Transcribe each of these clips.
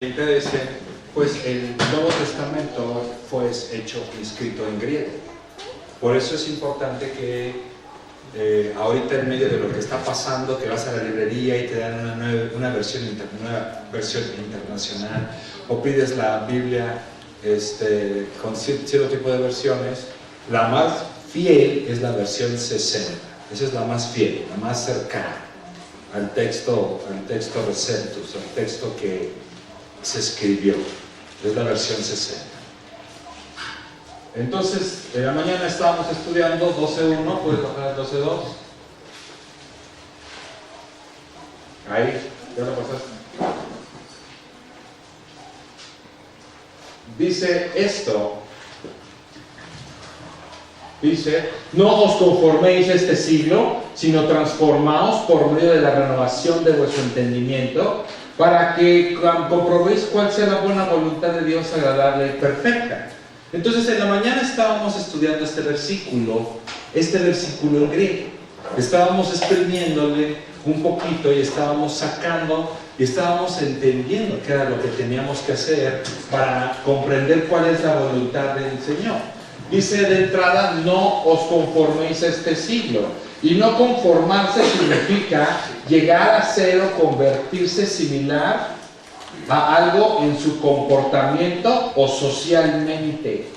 Dice, pues el Nuevo Testamento fue hecho escrito en griego. Por eso es importante que ahorita en medio de lo que está pasando, que vas a la librería y te dan una versión internacional, o pides la Biblia con cierto tipo de versiones, la más fiel es la versión 60. Esa es la más fiel, la más cercana al texto receptus, al texto que se escribió. Es la versión 60. Entonces, en la mañana estábamos estudiando 12.1, ¿puedes bajar al 12.2? Ahí, ya lo pasaste. Dice esto. Dice, no os conforméis a este siglo, sino transformaos por medio de la renovación de vuestro entendimiento, para que comprobéis cuál sea la buena voluntad de Dios, agradable y perfecta. Entonces en la mañana estábamos estudiando este versículo en griego. Estábamos exprimiéndole un poquito y estábamos sacando y estábamos entendiendo qué era lo que teníamos que hacer para comprender cuál es la voluntad del Señor. Dice de entrada, no os conforméis a este siglo. Y no conformarse significa llegar a ser o convertirse similar a algo en su comportamiento o socialmente.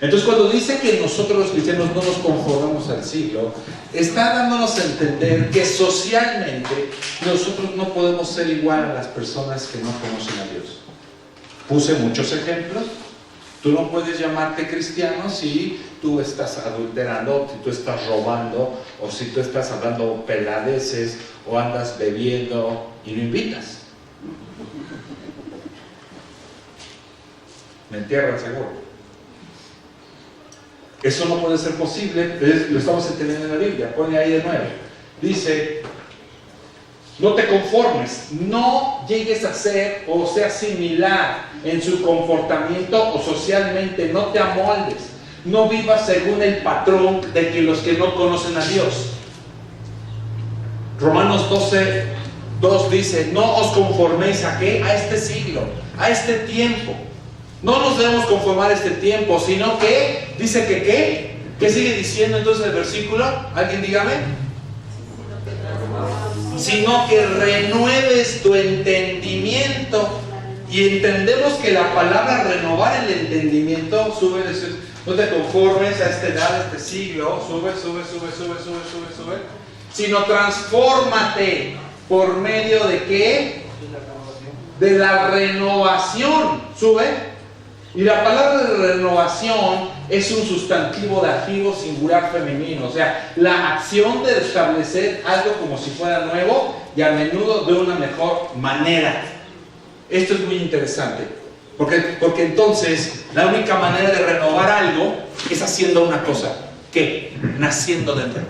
Entonces cuando dice que nosotros los cristianos no nos conformamos al siglo, está dándonos a entender que socialmente nosotros no podemos ser igual a las personas que no conocen a Dios. Puse muchos ejemplos. Tú no puedes llamarte cristiano si tú estás adulterando, si tú estás robando, o si tú estás hablando peladeces, o andas bebiendo y no invitas. Me entierran seguro. Eso no puede ser posible, lo estamos entendiendo en la Biblia. Pone ahí de nuevo. Dice, no te conformes, no llegues a ser o sea similar en su comportamiento o socialmente, no te amoldes, no vivas según el patrón de que los que no conocen a Dios. Romanos 12:2 dice, no os conforméis ¿a qué? A este siglo, a este tiempo. No nos debemos conformar a este tiempo, sino que, dice que ¿qué? ¿Qué sigue diciendo entonces el versículo? ¿Alguien dígame? Sino que renueves tu entendimiento. Y entendemos que la palabra renovar el entendimiento, sube, no te conformes a esta edad, a este siglo, sube, sino transfórmate por medio de ¿qué? De la renovación, sube. Y la palabra de renovación es un sustantivo dativo singular femenino, o sea, la acción de establecer algo como si fuera nuevo y a menudo de una mejor manera. Esto es muy interesante, porque entonces la única manera de renovar algo es haciendo una cosa, ¿qué? Naciendo de nuevo.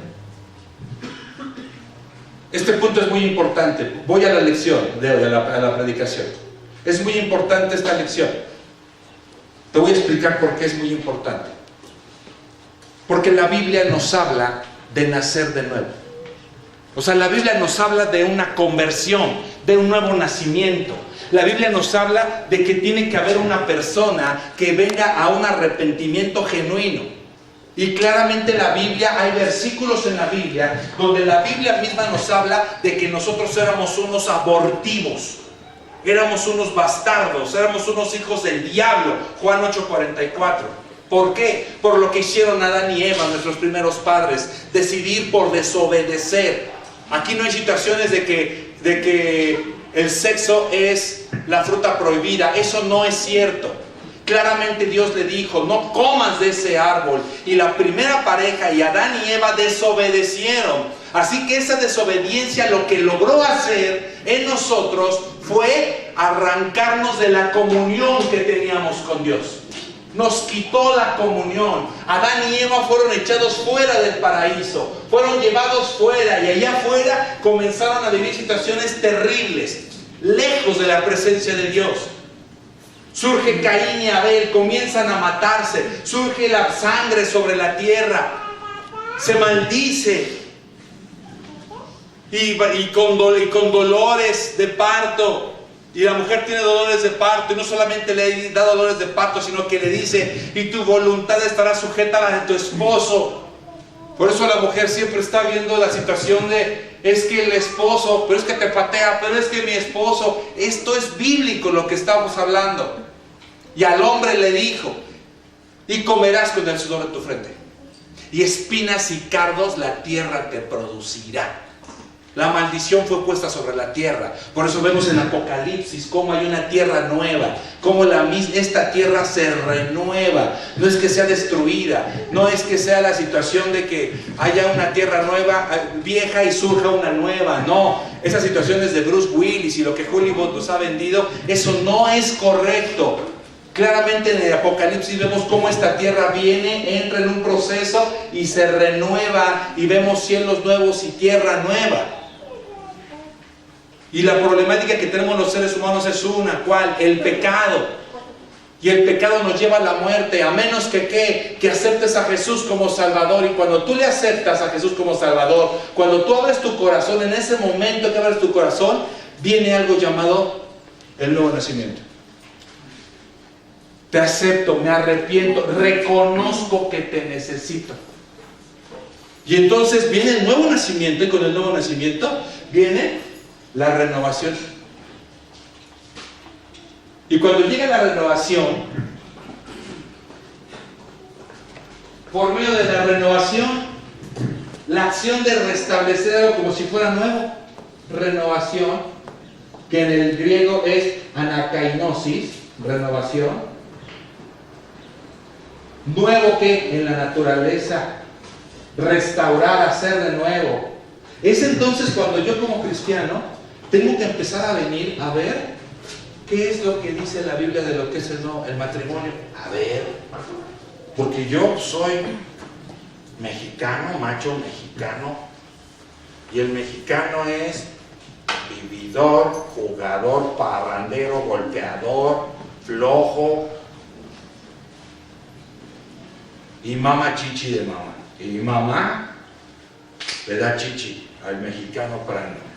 Este punto es muy importante. Voy a la lección, a la predicación. Es muy importante esta lección. Te voy a explicar por qué es muy importante. Porque la Biblia nos habla de nacer de nuevo. O sea, la Biblia nos habla de una conversión, de un nuevo nacimiento. La Biblia nos habla de que tiene que haber una persona que venga a un arrepentimiento genuino. Y claramente la Biblia, hay versículos en la Biblia donde la Biblia misma nos habla de que nosotros éramos unos abortivos. Éramos unos bastardos, éramos unos hijos del diablo. Juan 8:44. ¿Por qué? Por lo que hicieron Adán y Eva, nuestros primeros padres. Decidir por desobedecer. Aquí no hay situaciones de que el sexo es la fruta prohibida. Eso no es cierto. Claramente Dios le dijo, no comas de ese árbol. Y la primera pareja, y Adán y Eva, desobedecieron. Así que esa desobediencia lo que logró hacer en nosotros fue arrancarnos de la comunión que teníamos con Dios. Nos quitó la comunión. Adán y Eva fueron echados fuera del paraíso, fueron llevados fuera, y allá afuera comenzaron a vivir situaciones terribles, lejos de la presencia de Dios. Surge Caín y Abel, comienzan a matarse, surge la sangre sobre la tierra, se maldice. Y con dolores de parto, Y la mujer tiene dolores de parto, y no solamente le da dolores de parto, sino que le dice, y tu voluntad estará sujeta a la de tu esposo. Por eso la mujer siempre está viendo la situación de, es que el esposo, pero es que te patea, pero es que mi esposo. Esto es bíblico lo que estamos hablando. Y al hombre le dijo, y comerás con el sudor de tu frente, y espinas y cardos la tierra te producirá. La maldición fue puesta sobre la tierra. Por eso vemos en Apocalipsis cómo hay una tierra nueva, cómo esta tierra se renueva. No es que sea destruida, no es que sea la situación de que haya una tierra nueva, vieja, y surja una nueva. No, esas situaciones de Bruce Willis y lo que Hollywood nos ha vendido, eso no es correcto. Claramente en el Apocalipsis vemos cómo esta tierra viene, entra en un proceso y se renueva, y vemos cielos nuevos y tierra nueva. Y la problemática que tenemos los seres humanos es una, ¿cuál? El pecado. Y el pecado nos lleva a la muerte, a menos que aceptes a Jesús como Salvador. Y cuando tú le aceptas a Jesús como Salvador, cuando tú abres tu corazón, en ese momento que abres tu corazón, viene algo llamado el nuevo nacimiento. Te acepto, me arrepiento, reconozco que te necesito. Y entonces viene el nuevo nacimiento, y con el nuevo nacimiento viene la renovación. Y cuando llega la renovación, por medio de la renovación, la acción de restablecer algo como si fuera nuevo, renovación, que en el griego es anakainosis, renovación, nuevo que en la naturaleza, restaurar, hacer de nuevo. Es entonces cuando yo como cristiano tengo que empezar a venir a ver qué es lo que dice la Biblia de lo que es el matrimonio. A ver, porque yo soy mexicano, macho mexicano, y el mexicano es vividor, jugador, parrandero, golpeador, flojo, y mamá chichi de mamá. Y mamá le da chichi al mexicano para no.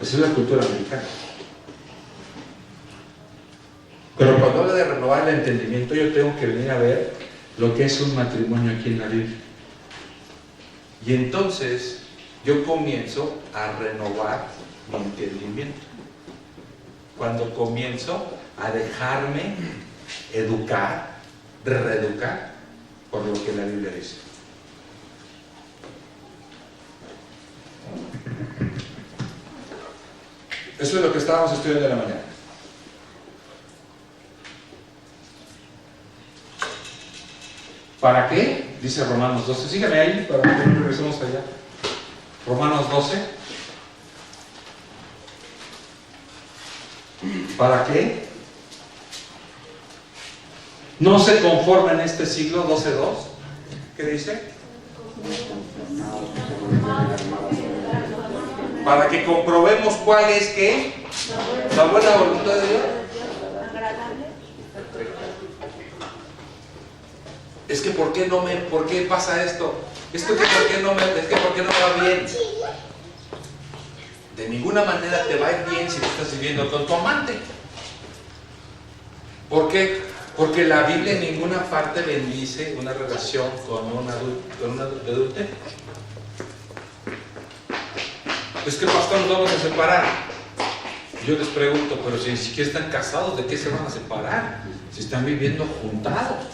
Esa es la cultura mexicana. Pero cuando hablo de renovar el entendimiento, yo tengo que venir a ver lo que es un matrimonio aquí en la Biblia. Y entonces yo comienzo a renovar mi entendimiento. Cuando comienzo a dejarme educar, reeducar por lo que la Biblia dice. Eso es lo que estábamos estudiando en la mañana. ¿Para qué? Dice Romanos 12. Síganme ahí para que regresemos allá. Romanos 12. ¿Para qué? No se conforma en este siglo, 12:2. ¿Qué dice? Para que comprobemos cuál es ¿qué? La buena voluntad de Dios. Es que ¿por qué pasa esto? Es que ¿por qué no me va bien? De ninguna manera te va a ir bien si tú estás viviendo con tu amante. ¿Por qué? Porque la Biblia en ninguna parte bendice una relación con un adúltero. Es que pastor, nos vamos a separar. Yo les pregunto, pero si ni siquiera están casados, ¿de qué se van a separar? Si están viviendo juntados.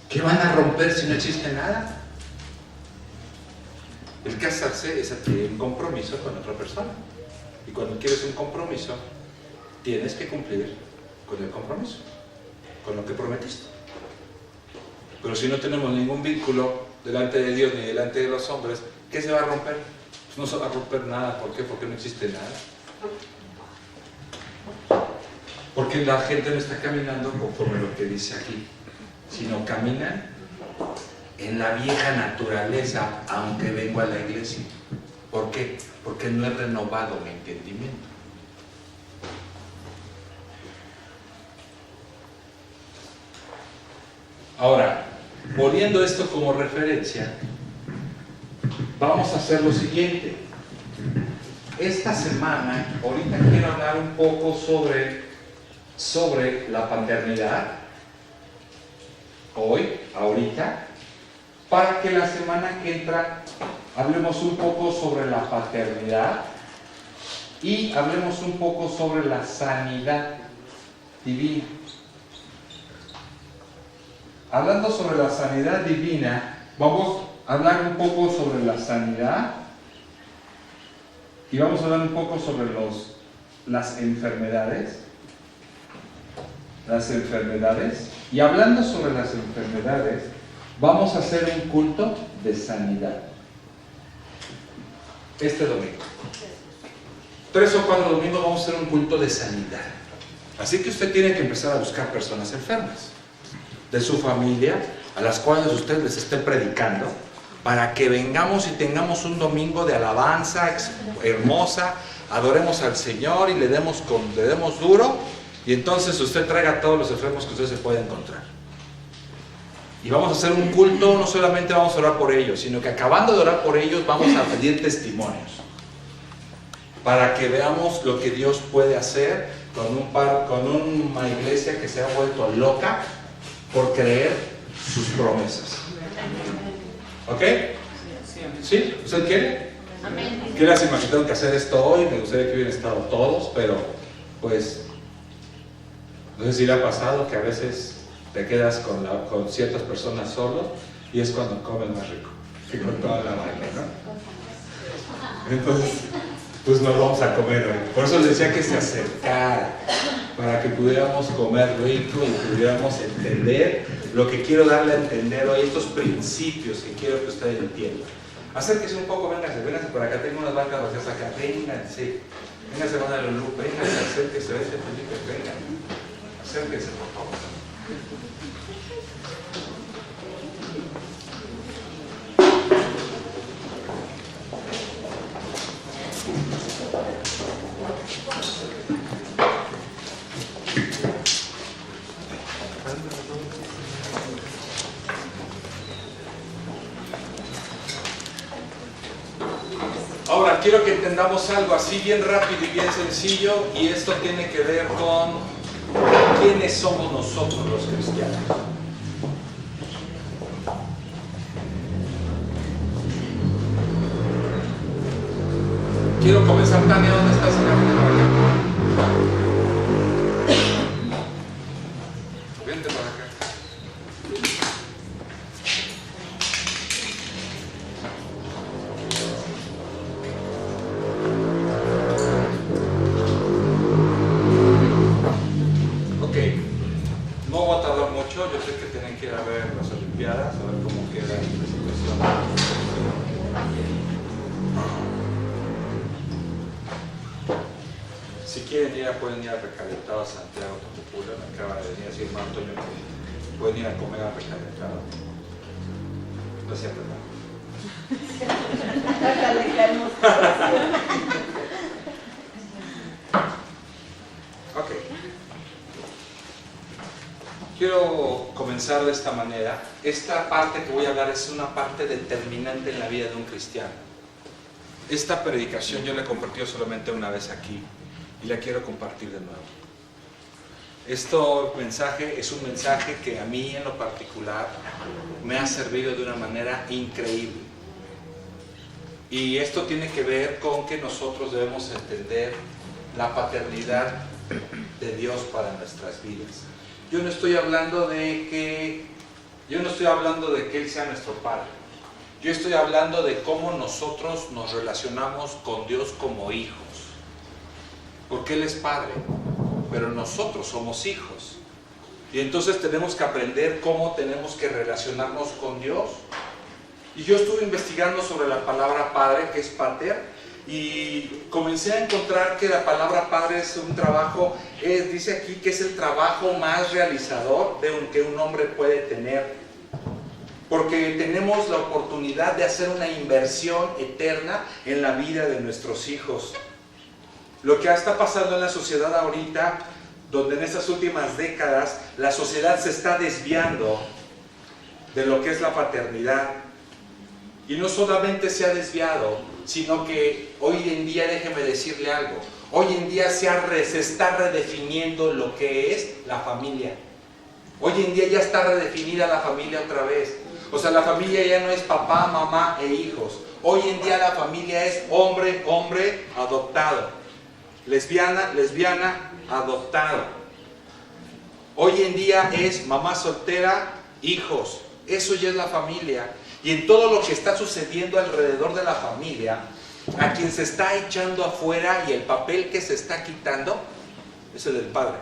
¿Qué van a romper si no existe nada? El casarse es adquirir un compromiso con otra persona. Y cuando quieres un compromiso, tienes que cumplir con el compromiso, con lo que prometiste. Pero si no tenemos ningún vínculo delante de Dios ni delante de los hombres, ¿qué se va a romper? Pues no se va a romper nada. ¿Por qué? Porque no existe nada. Porque la gente no está caminando conforme lo que dice aquí, sino caminan en la vieja naturaleza, aunque vengo a la iglesia. ¿Por qué? Porque no he renovado mi entendimiento. Ahora, poniendo esto como referencia, vamos a hacer lo siguiente. esta semana, ahorita quiero hablar un poco sobre la paternidad, hoy, ahorita, para que la semana que entra hablemos un poco sobre la paternidad y hablemos un poco sobre la sanidad divina. Hablando sobre la sanidad divina, vamos a hablar un poco sobre la sanidad y vamos a hablar un poco sobre las enfermedades. Las enfermedades. Y hablando sobre las enfermedades, vamos a hacer un culto de sanidad. Este domingo. 3 o 4 domingos vamos a hacer un culto de sanidad. Así que usted tiene que empezar a buscar personas enfermas de su familia, a las cuales usted les esté predicando, para que vengamos y tengamos un domingo de alabanza hermosa, adoremos al Señor y le demos duro, y entonces usted traiga a todos los enfermos que usted se pueda encontrar. Y vamos a hacer un culto, no solamente vamos a orar por ellos, sino que acabando de orar por ellos vamos a pedir testimonios, para que veamos lo que Dios puede hacer con una iglesia que se ha vuelto loca por creer sus promesas. ¿Ok? ¿Sí? ¿Usted quiere? Amén. Qué lástima que tengo que hacer esto hoy, me gustaría que hubieran estado todos, pero pues no sé si le ha pasado que a veces te quedas con ciertas personas solos y es cuando comes más rico que con toda la banda, ¿no? Entonces, pues nos vamos a comer hoy. Por eso les decía que se acercara, para que pudiéramos comer rico y pudiéramos entender lo que quiero darle a entender hoy, estos principios que quiero que ustedes entiendan. Acérquese un poco, vénganse por acá, tengo unas bancas vacías acá, vénganse, hermana Lulú, vénganse, acérquese, vete Felipe, vengan, acérquese por favor. Ahora, quiero que entendamos algo así bien rápido y bien sencillo, y esto tiene que ver con quiénes somos nosotros los cristianos. Quiero comenzar, Tania, ¿dónde estás? Vente para acá. Yo sé que tienen que ir a ver las Olimpiadas, a ver cómo queda la situación. Si quieren ir, pueden ir a Recalentado a Santiago Tocopula. Me acaba de venir a decir Antonio que pueden ir a comer a Recalentado. No es cierto, ¿no? Ok. Quiero comenzar de esta manera. Esta parte que voy a hablar es una parte determinante en la vida de un cristiano. Esta predicación yo la he compartido solamente una vez aquí y la quiero compartir de nuevo. Este mensaje es un mensaje que a mí en lo particular me ha servido de una manera increíble. Y esto tiene que ver con que nosotros debemos entender la paternidad de Dios para nuestras vidas. Yo no estoy hablando de que Él sea nuestro Padre. Yo estoy hablando de cómo nosotros nos relacionamos con Dios como hijos. Porque Él es Padre, pero nosotros somos hijos. Y entonces tenemos que aprender cómo tenemos que relacionarnos con Dios. Y yo estuve investigando sobre la palabra Padre, que es pater, y comencé a encontrar que la palabra padre es un trabajo, dice aquí que es el trabajo más realizador que un hombre puede tener, porque tenemos la oportunidad de hacer una inversión eterna en la vida de nuestros hijos. Lo que está pasando en la sociedad ahorita, donde en estas últimas décadas la sociedad se está desviando de lo que es la paternidad, y no solamente se ha desviado, sino que hoy en día, déjeme decirle algo, hoy en día se está redefiniendo lo que es la familia. Hoy en día ya está redefinida la familia otra vez. O sea, la familia ya no es papá, mamá e hijos. Hoy en día la familia es hombre, hombre, adoptado. Lesbiana, lesbiana, adoptado. Hoy en día es mamá soltera, hijos. Eso ya es la familia. Y en todo lo que está sucediendo alrededor de la familia, a quien se está echando afuera y el papel que se está quitando es el del padre.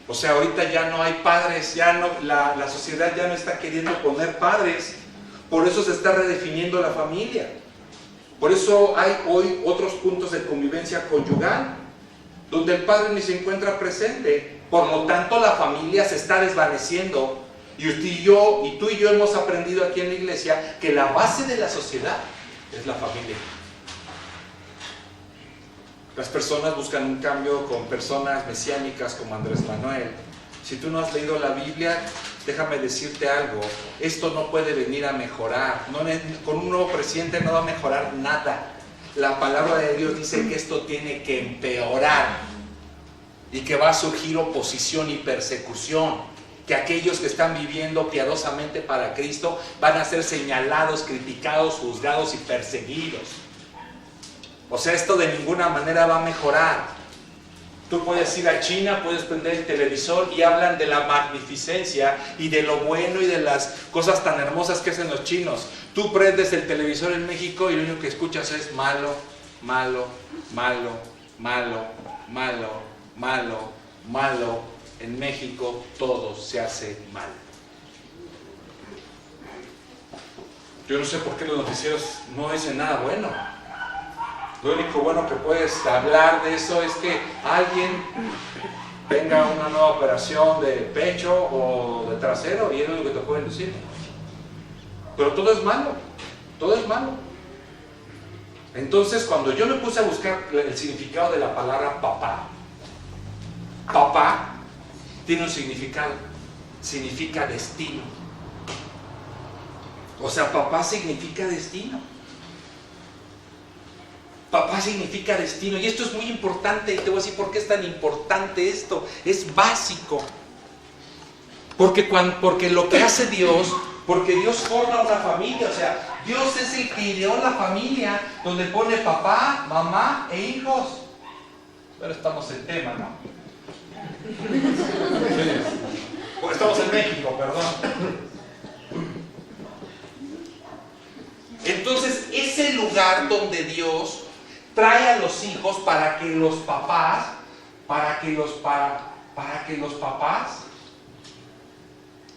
O sea, ahorita ya no hay padres, ya no, la sociedad ya no está queriendo poner padres. Por eso se está redefiniendo la familia. Por eso hay hoy otros puntos de convivencia conyugal, donde el padre ni se encuentra presente. Por lo tanto, la familia se está desvaneciendo. Y usted y yo, y tú y yo hemos aprendido aquí en la iglesia que la base de la sociedad es la familia. Las personas buscan un cambio con personas mesiánicas como Andrés Manuel. Si tú no has leído la Biblia, déjame decirte algo, esto no puede venir a mejorar. Con un nuevo presidente no va a mejorar nada. La palabra de Dios dice que esto tiene que empeorar y que va a surgir oposición y persecución, que aquellos que están viviendo piadosamente para Cristo van a ser señalados, criticados, juzgados y perseguidos. O sea, esto de ninguna manera va a mejorar. Tú puedes ir a China, puedes prender el televisor y hablan de la magnificencia y de lo bueno y de las cosas tan hermosas que hacen los chinos. Tú prendes el televisor en México y lo único que escuchas es malo, malo, malo, malo, malo, malo, malo. En México todo se hace mal. Yo no sé por qué los noticieros no dicen nada bueno. Lo único bueno que puedes hablar de eso es que alguien tenga una nueva operación de pecho o de trasero y es lo único que te pueden decir. Pero todo es malo, todo es malo. Entonces, cuando yo me puse a buscar el significado de la palabra papá, papá tiene un significado, significa destino. O sea, papá significa destino. Papá significa destino. Y esto es muy importante, y te voy a decir por qué es tan importante esto. Es básico. Porque lo que hace Dios, porque Dios forma una familia. O sea, Dios es el que ideó la familia, donde pone papá, mamá e hijos. Pero estamos en tema, ¿no? Bueno, estamos en México, perdón. Entonces, es el lugar donde Dios trae a los hijos para que los papás, para que los papás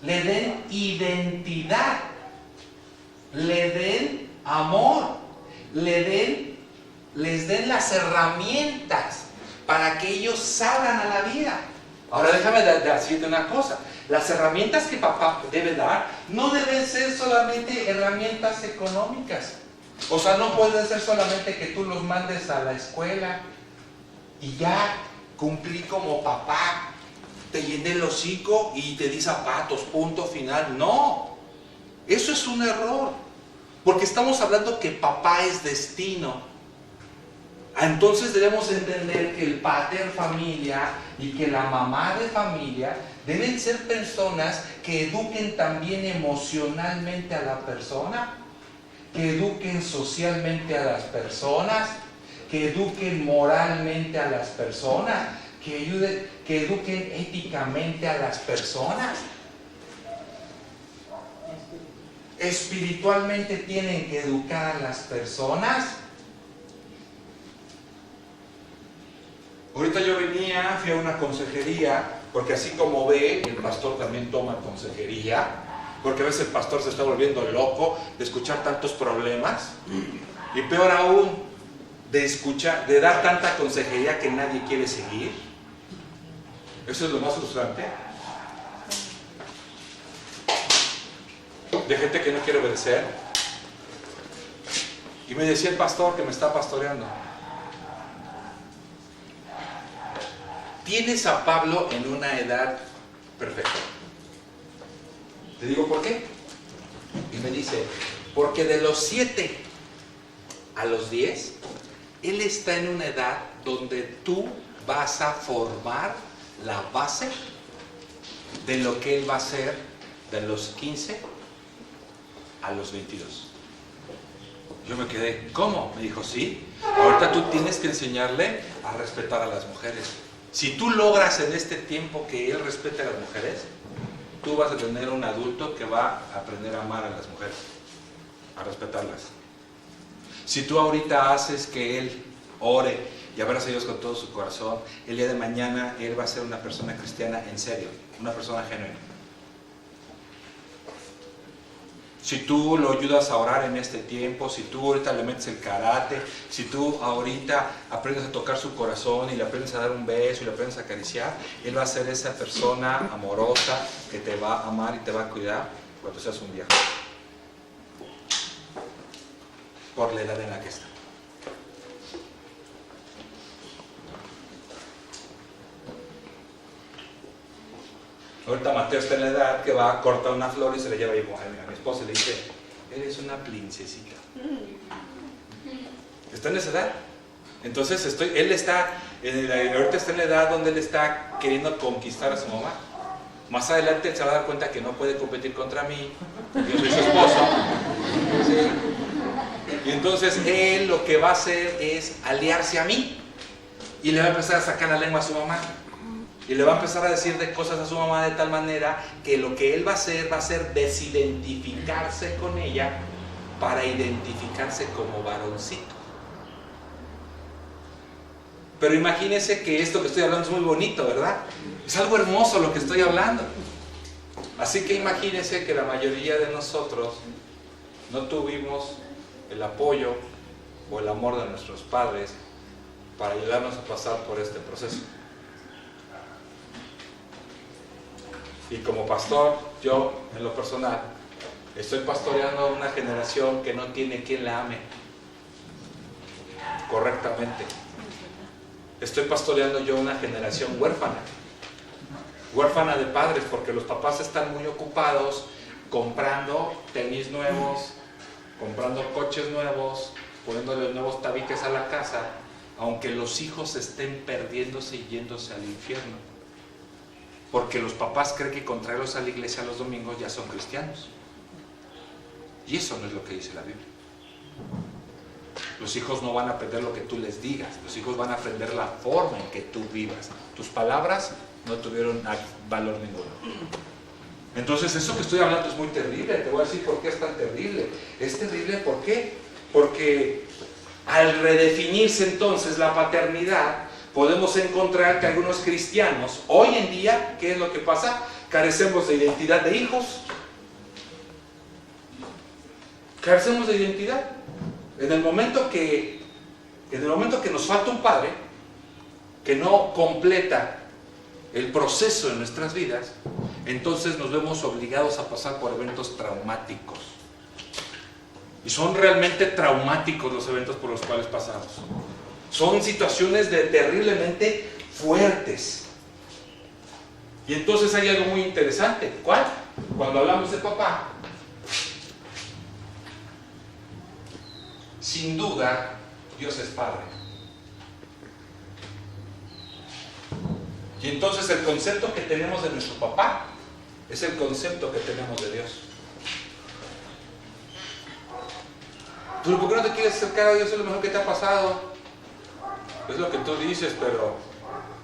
le den identidad, le den amor, les den las herramientas para que ellos salgan a la vida. Ahora déjame decirte una cosa. Las herramientas que papá debe dar no deben ser solamente herramientas económicas. O sea, no puede ser solamente que tú los mandes a la escuela y ya cumplí como papá, te llené el hocico y te di zapatos, punto final. No, eso es un error, porque estamos hablando que papá es destino. Entonces debemos entender que el pater familia y que la mamá de familia deben ser personas que eduquen también emocionalmente a la persona, que eduquen socialmente a las personas, que eduquen moralmente a las personas, que eduquen éticamente a las personas. Espiritualmente tienen que educar a las personas. Ahorita yo fui a una consejería, porque así como ve, el pastor también toma consejería, porque a veces el pastor se está volviendo loco de escuchar tantos problemas, y peor aún, de dar tanta consejería que nadie quiere seguir. Eso es lo más frustrante. De gente que no quiere obedecer. Y me decía el pastor que me está pastoreando: tienes a Pablo en una edad perfecta. Le digo, ¿por qué? Y me dice, Porque de los 7 a los 10, él está en una edad donde tú vas a formar la base de lo que él va a hacer de los 15 a los 22. Yo me quedé, ¿cómo? Me dijo, sí, ahorita tú tienes que enseñarle a respetar a las mujeres. Si tú logras en este tiempo que él respete a las mujeres, tú vas a tener un adulto que va a aprender a amar a las mujeres, a respetarlas. Si tú ahorita haces que él ore y abrace a Dios con todo su corazón, el día de mañana él va a ser una persona cristiana en serio, una persona genuina. Si tú lo ayudas a orar en este tiempo, si tú ahorita le metes el karate, si tú ahorita aprendes a tocar su corazón y le aprendes a dar un beso y le aprendes a acariciar, él va a ser esa persona amorosa que te va a amar y te va a cuidar cuando seas un viejo. Por la edad en la que está. Ahorita Mateo está en la edad que va a cortar una flor y se le lleva a mi esposa y le dice, eres una princesita. Está en esa edad. Entonces él está, ahorita está en la edad donde él está queriendo conquistar a su mamá. Más adelante él se va a dar cuenta que no puede competir contra mí, yo soy su esposo. ¿Sí? Y entonces él lo que va a hacer es aliarse a mí y le va a empezar a sacar la lengua a su mamá y le va a empezar a decir de cosas a su mamá de tal manera que lo que él va a hacer desidentificarse con ella para identificarse como varoncito. Pero imagínense que esto que estoy hablando es muy bonito, ¿verdad? Es algo hermoso lo que estoy hablando. Así que imagínense que la mayoría de nosotros no tuvimos el apoyo o el amor de nuestros padres para ayudarnos a pasar por este proceso. Y como pastor, yo en lo personal estoy pastoreando a una generación que no tiene quien la ame correctamente. Estoy pastoreando yo una generación huérfana de padres, porque los papás están muy ocupados comprando tenis nuevos, comprando coches nuevos, poniéndole nuevos tabiques a la casa, aunque los hijos estén perdiéndose y yéndose al infierno, porque los papás creen que con traerlos a la iglesia los domingos ya son cristianos, y eso no es lo que dice la Biblia. Los hijos no van a aprender lo que tú les digas, los hijos van a aprender la forma en que tú vivas. Tus palabras no tuvieron valor ninguno. Entonces eso que estoy hablando es muy terrible. Te voy a decir por qué es tan terrible. Es terrible, ¿por qué? Porque al redefinirse entonces la paternidad, podemos encontrar que algunos cristianos, hoy en día, ¿qué es lo que pasa? Carecemos de identidad de hijos. Carecemos de identidad. En el momento que nos falta un padre que no completa el proceso en nuestras vidas, entonces nos vemos obligados a pasar por eventos traumáticos. Y son realmente traumáticos los eventos por los cuales pasamos. Son situaciones terriblemente fuertes. Y entonces hay algo muy interesante. ¿Cuál? Cuando hablamos de papá, sin duda, Dios es Padre. Y entonces el concepto que tenemos de nuestro papá es el concepto que tenemos de Dios. ¿Pero por qué no te quieres acercar a Dios? Es lo mejor que te ha pasado. Es lo que tú dices, pero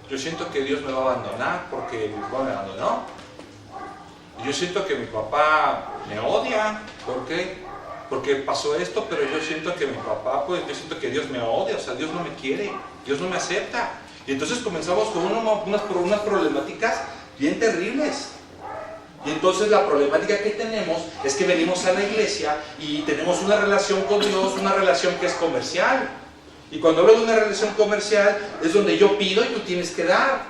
yo siento que Dios me va a abandonar porque mi papá me abandonó. Yo siento que mi papá me odia. ¿Por qué? Porque pasó esto, pero yo siento que mi papá, pues yo siento que Dios me odia, o sea, Dios no me quiere, Dios no me acepta. Y entonces comenzamos con unas problemáticas bien terribles. Y entonces la problemática que tenemos es que venimos a la iglesia y tenemos una relación con Dios, una relación que es comercial. Y cuando hablo de una relación comercial es donde yo pido y tú tienes que dar.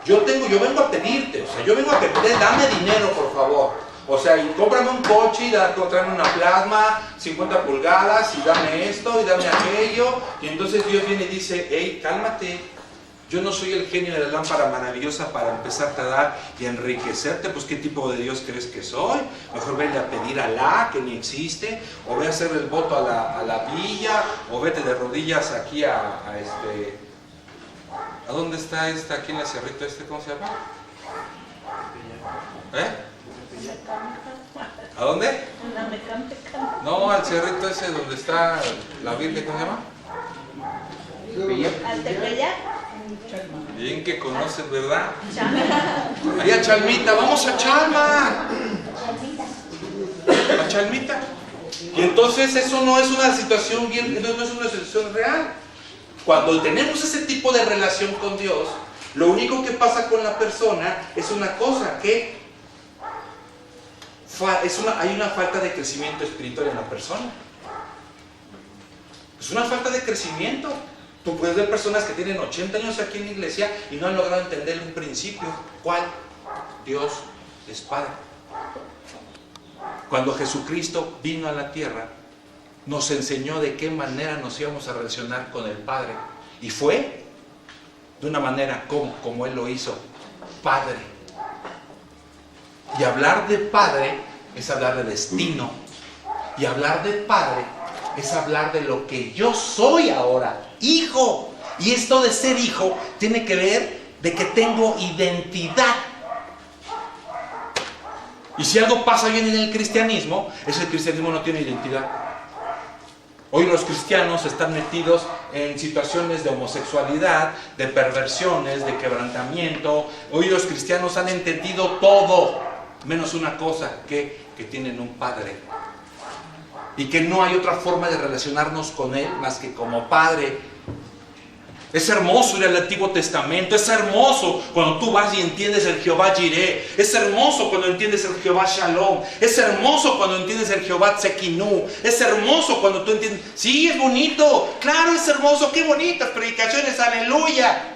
Yo vengo a pedirte, o sea, yo vengo a pedirte, dame dinero por favor. O sea, y cómprame un coche y tráeme una plasma, 50 pulgadas, y dame esto, y dame aquello. Y entonces Dios viene y dice, hey, cálmate. Yo no soy el genio de la lámpara maravillosa para empezarte a dar y enriquecerte. Pues ¿qué tipo de Dios crees que soy? Mejor vete a pedir a Alá, que ni existe, o ve a hacer el voto a la villa, o vete de rodillas aquí ¿a dónde está aquí en la Sierrita ¿cómo se llama? ¿A dónde? No, al cerrito ese donde está la Virgen, ¿cómo se llama? ¿Al Tepeyac? Bien que conoces, ¿verdad? Ahí a Chalmita, vamos a Chalma. A Chalmita. Y entonces eso no es una situación bien, no es una situación real. Cuando tenemos ese tipo de relación con Dios, lo único que pasa con la persona es una cosa, que hay una falta de crecimiento espiritual en la persona. Es una falta de crecimiento. Tú puedes ver personas que tienen 80 años aquí en la iglesia y no han logrado entender un principio. ¿Cuál? Dios es Padre. Cuando Jesucristo vino a la tierra, nos enseñó de qué manera nos íbamos a relacionar con el Padre. Y fue de una manera como Él lo hizo, Padre. Y hablar de Padre es hablar de destino. Y hablar de Padre es hablar de lo que yo soy ahora, hijo. Y esto de ser hijo tiene que ver de que tengo identidad. Y si algo pasa bien en el cristianismo, es que el cristianismo no tiene identidad. Hoy los cristianos están metidos en situaciones de homosexualidad, de perversiones, de quebrantamiento. Hoy los cristianos han entendido todo, menos una cosa, que tienen un Padre. Y que no hay otra forma de relacionarnos con Él más que como Padre. Es hermoso ir al Antiguo Testamento. Es hermoso cuando tú vas y entiendes el Jehová Jireh. Es hermoso cuando entiendes el Jehová Shalom. Es hermoso cuando entiendes el Jehová Tsekinu. Es hermoso cuando tú entiendes. Sí, es bonito. Claro, es hermoso. Qué bonitas predicaciones. Aleluya.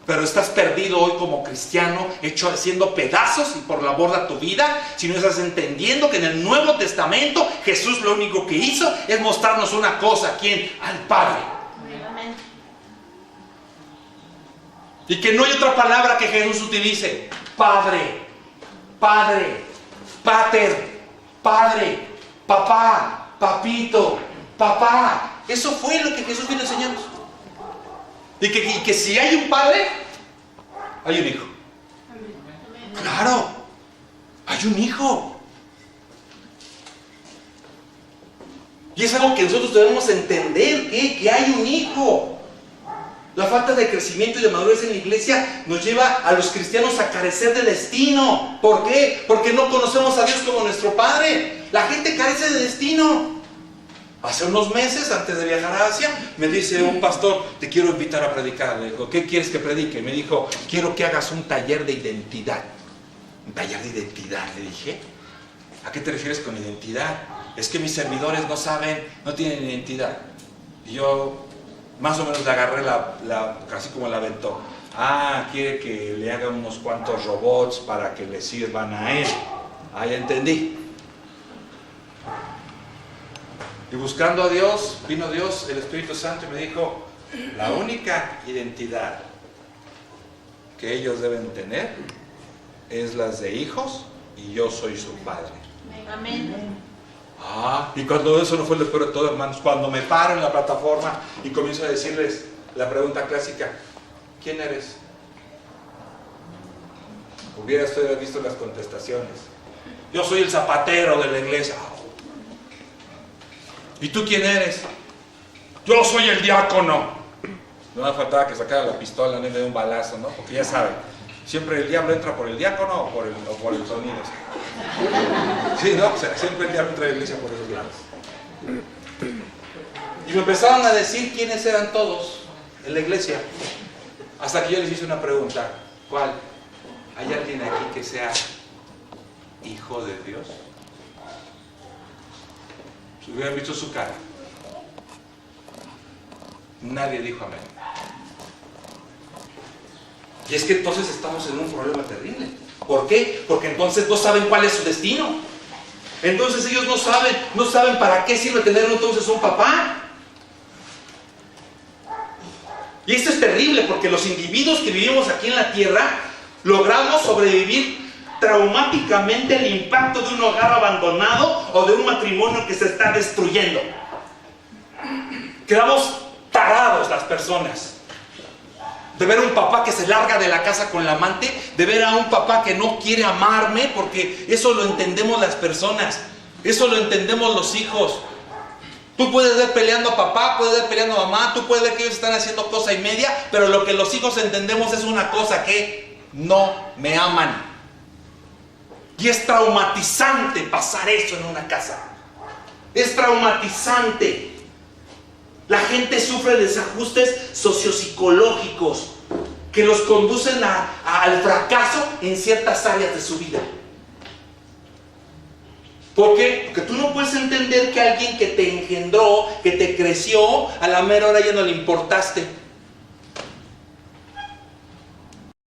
Pero estás perdido hoy como cristiano, haciendo pedazos y por la borda tu vida, si no estás entendiendo que en el Nuevo Testamento Jesús lo único que hizo es mostrarnos una cosa. ¿Quién? Al Padre. Amén. Y que no hay otra palabra que Jesús utilice. Padre, Padre, Pater, Padre, Papá, Papito, Papá. Eso fue lo que Jesús vino a enseñarnos. Y que si hay un Padre, hay un Hijo. Claro, hay un Hijo. Y es algo que nosotros debemos entender, que hay un Hijo. La falta de crecimiento y de madurez en la iglesia nos lleva a los cristianos a carecer de destino. ¿Por qué? Porque no conocemos a Dios como nuestro Padre. La gente carece de destino. Hace unos meses, antes de viajar a Asia, me dice un pastor: te quiero invitar a predicar. Le digo: ¿qué quieres que predique? Me dijo: quiero que hagas un taller de identidad. ¿Un taller de identidad? Le dije: ¿a qué te refieres con identidad? Es que mis servidores no saben, no tienen identidad. Y yo más o menos le agarré casi como la aventó. Quiere que le haga unos cuantos robots para que le sirvan a él. Ya entendí. Y buscando a Dios, vino Dios, el Espíritu Santo, y me dijo: la única identidad que ellos deben tener es las de hijos, y yo soy su Padre. Amén. Y cuando eso no fue lo peor de todo, hermanos, cuando me paro en la plataforma y comienzo a decirles la pregunta clásica: ¿quién eres? Hubieras visto las contestaciones. Yo soy el zapatero de la iglesia. ¿Y tú quién eres? Yo soy el diácono. No me faltaba que sacara la pistola, no le dé un balazo, ¿no? Porque ya saben, siempre el diablo entra por el diácono o por el sonido. Sí, ¿no? O sea, siempre el diablo entra a la iglesia por esos lados. Y me empezaron a decir quiénes eran todos en la iglesia. Hasta que yo les hice una pregunta: ¿cuál? ¿Hay alguien aquí que sea hijo de Dios? Si hubieran visto su cara, nadie dijo amén. Y es que entonces estamos en un problema terrible. ¿Por qué? Porque entonces no saben cuál es su destino. Entonces ellos no saben para qué sirve tener entonces un papá. Y esto es terrible porque los individuos que vivimos aquí en la tierra logramos sobrevivir traumáticamente el impacto de un hogar abandonado o de un matrimonio que se está destruyendo. Quedamos tarados las personas. De ver a un papá que se larga de la casa con la amante, de ver a un papá que no quiere amarme, porque eso lo entendemos las personas, eso lo entendemos los hijos. Tú puedes ver peleando a papá, puedes ver peleando a mamá, tú puedes ver que ellos están haciendo cosa y media, pero lo que los hijos entendemos es una cosa, que no me aman. Y es traumatizante pasar eso en una casa. Es traumatizante. La gente sufre desajustes sociopsicológicos que los conducen al fracaso en ciertas áreas de su vida. ¿Por qué? Porque tú no puedes entender que alguien que te engendró, que te creció, a la mera hora ya no le importaste.